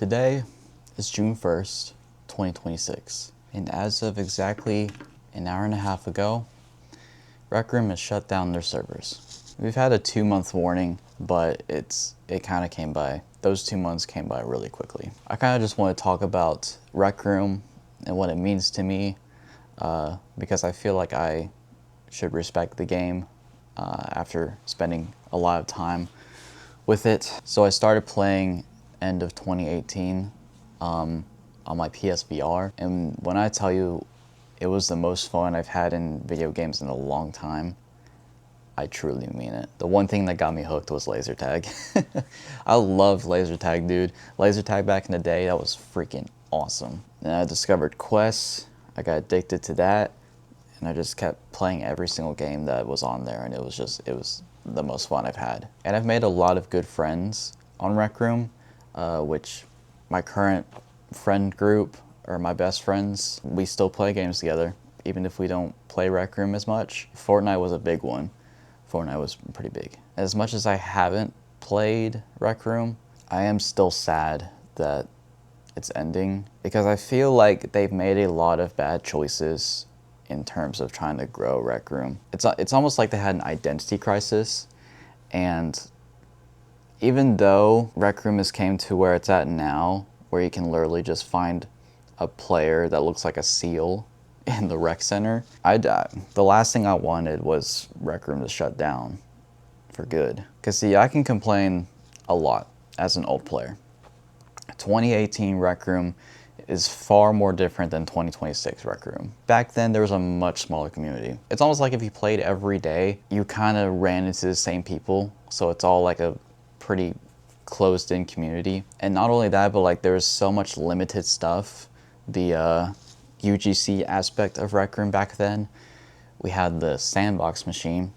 Today is June 1st, 2026, and as of exactly an hour and a half ago, Rec Room has shut down their servers. We've had a 2-month warning, but it kind of came by. Those 2 months came by really quickly. I kind of just want to talk about Rec Room and what it means to me, because I feel like I should respect the game after spending a lot of time with it. So I started playing end of 2018 on my PSVR, and when I tell you it was the most fun I've had in video games in a long time, I truly mean it. The one thing that got me hooked was laser tag. I loved laser tag, dude. Laser tag back in the day, that was freaking awesome. Then I discovered quests, I got addicted to that, and I just kept playing every single game that was on there, and it was the most fun I've had. And I've made a lot of good friends on Rec Room, which my current friend group are my best friends. We still play games together, even if we don't play Rec Room as much. Fortnite was a big one. Fortnite was pretty big. As much as I haven't played Rec Room, I am still sad that it's ending, because I feel like they've made a lot of bad choices in terms of trying to grow Rec Room. It's almost like they had an identity crisis, and even though Rec Room has came to where it's at now, where you can literally just find a player that looks like a seal in the rec center, the last thing I wanted was Rec Room to shut down for good. Because see, I can complain a lot as an old player. 2018 Rec Room is far more different than 2026 Rec Room. Back then, there was a much smaller community. It's almost like if you played every day, you kind of ran into the same people, so it's all like a pretty closed-in community. And not only that, but like there was so much limited stuff. The UGC aspect of Rec Room back then, we had the sandbox machine.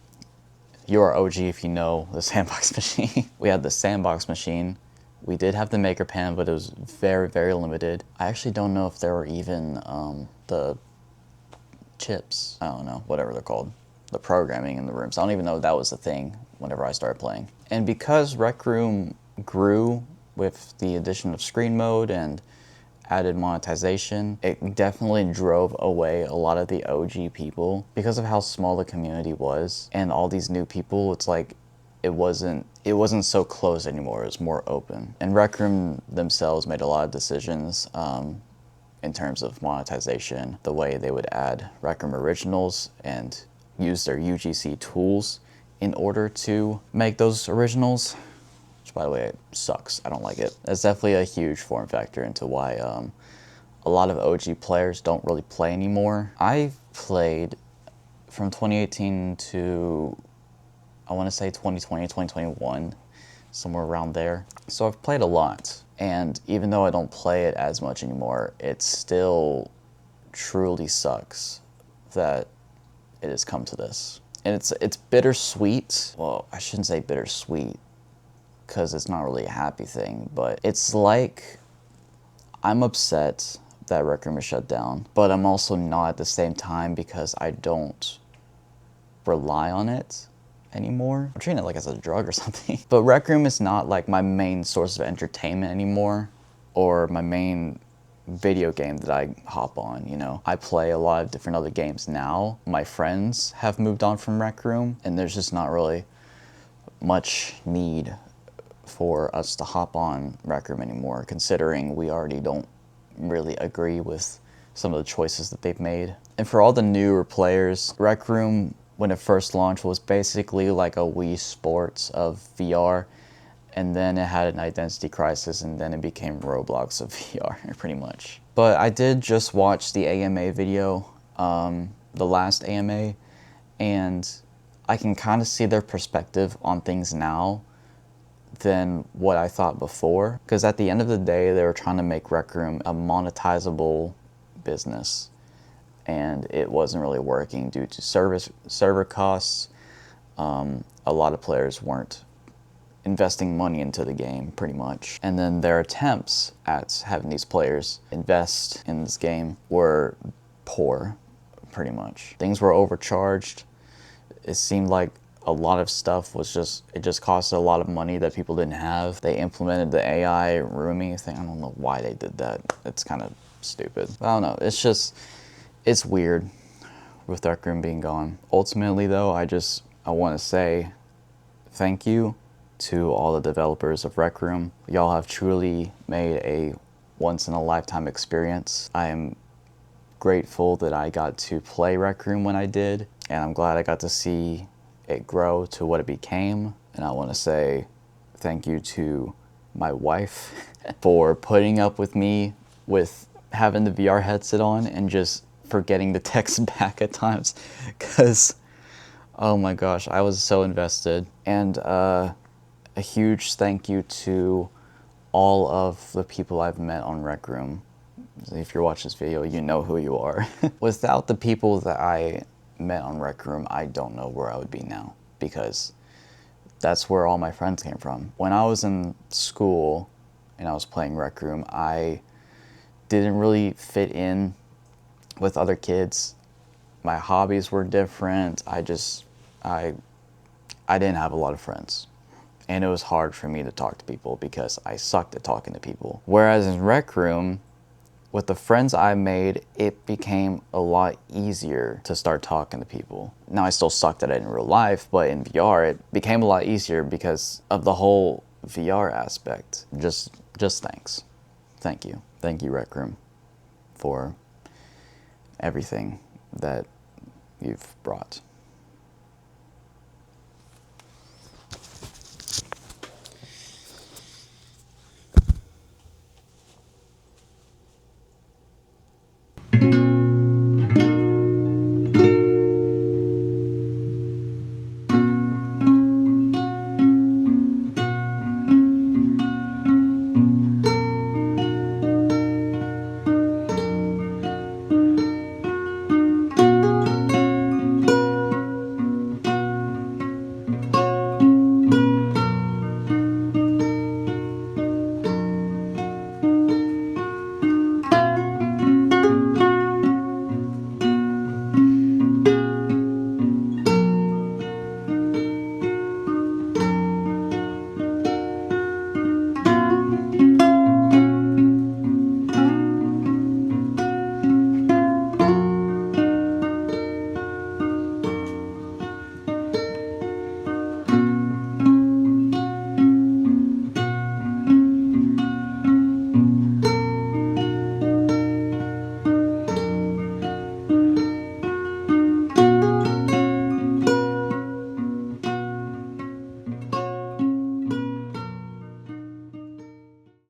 You're OG if you know the sandbox machine. We had the sandbox machine. We did have the maker pan, but it was very, very limited. I actually don't know if there were even the chips. I don't know, whatever they're called. The programming in the rooms. I don't even know if that was the thing whenever I started playing. And because Rec Room grew with the addition of screen mode and added monetization, it definitely drove away a lot of the OG people because of how small the community was. And all these new people, it's like it wasn't so closed anymore. It was more open. And Rec Room themselves made a lot of decisions in terms of monetization, the way they would add Rec Room originals and use their UGC tools in order to make those originals, which by the way, it sucks. I don't like it. That's definitely a huge form factor into why a lot of OG players don't really play anymore. I've played from 2018 to, I want to say 2020, 2021, somewhere around there. So I've played a lot. And even though I don't play it as much anymore, it still truly sucks that it has come to this. And it's bittersweet. Well, I shouldn't say bittersweet, because it's not really a happy thing, but it's like I'm upset that Rec Room is shut down, but I'm also not at the same time, because I don't rely on it anymore. I'm treating it like it's a drug or something. But Rec Room is not like my main source of entertainment anymore, or my main video game that I hop on, you know. I play a lot of different other games now. My friends have moved on from Rec Room, and there's just not really much need for us to hop on Rec Room anymore, considering we already don't really agree with some of the choices that they've made. And for all the newer players, Rec Room, when it first launched, was basically like a Wii Sports of VR, and then it had an identity crisis, and then it became Roblox of VR, pretty much. But I did just watch the AMA video, the last AMA, and I can kind of see their perspective on things now than what I thought before. Because at the end of the day, they were trying to make Rec Room a monetizable business, and it wasn't really working due to server costs. A lot of players weren't investing money into the game, pretty much. And then their attempts at having these players invest in this game were poor, pretty much. Things were overcharged. It seemed like a lot of stuff was it just costed a lot of money that people didn't have. They implemented the AI rooming thing. I don't know why they did that. It's kind of stupid. But I don't know. It's weird with Rec Room being gone. Ultimately though, I want to say thank you to all the developers of Rec Room. Y'all have truly made a once-in-a-lifetime experience. I am grateful that I got to play Rec Room when I did, and I'm glad I got to see it grow to what it became. And I want to say thank you to my wife for putting up with me with having the VR headset on and just forgetting to text back at times, because oh my gosh, I was so invested. And a huge thank you to all of the people I've met on Rec Room. If you're watching this video, you know who you are. Without the people that I met on Rec Room, I don't know where I would be now, because that's where all my friends came from. When I was in school and I was playing Rec Room, I didn't really fit in with other kids. My hobbies were different. I didn't have a lot of friends. And it was hard for me to talk to people because I sucked at talking to people. Whereas in Rec Room, with the friends I made, it became a lot easier to start talking to people. Now, I still sucked at it in real life, but in VR, it became a lot easier because of the whole VR aspect. Just thanks. Thank you. Thank you, Rec Room, for everything that you've brought.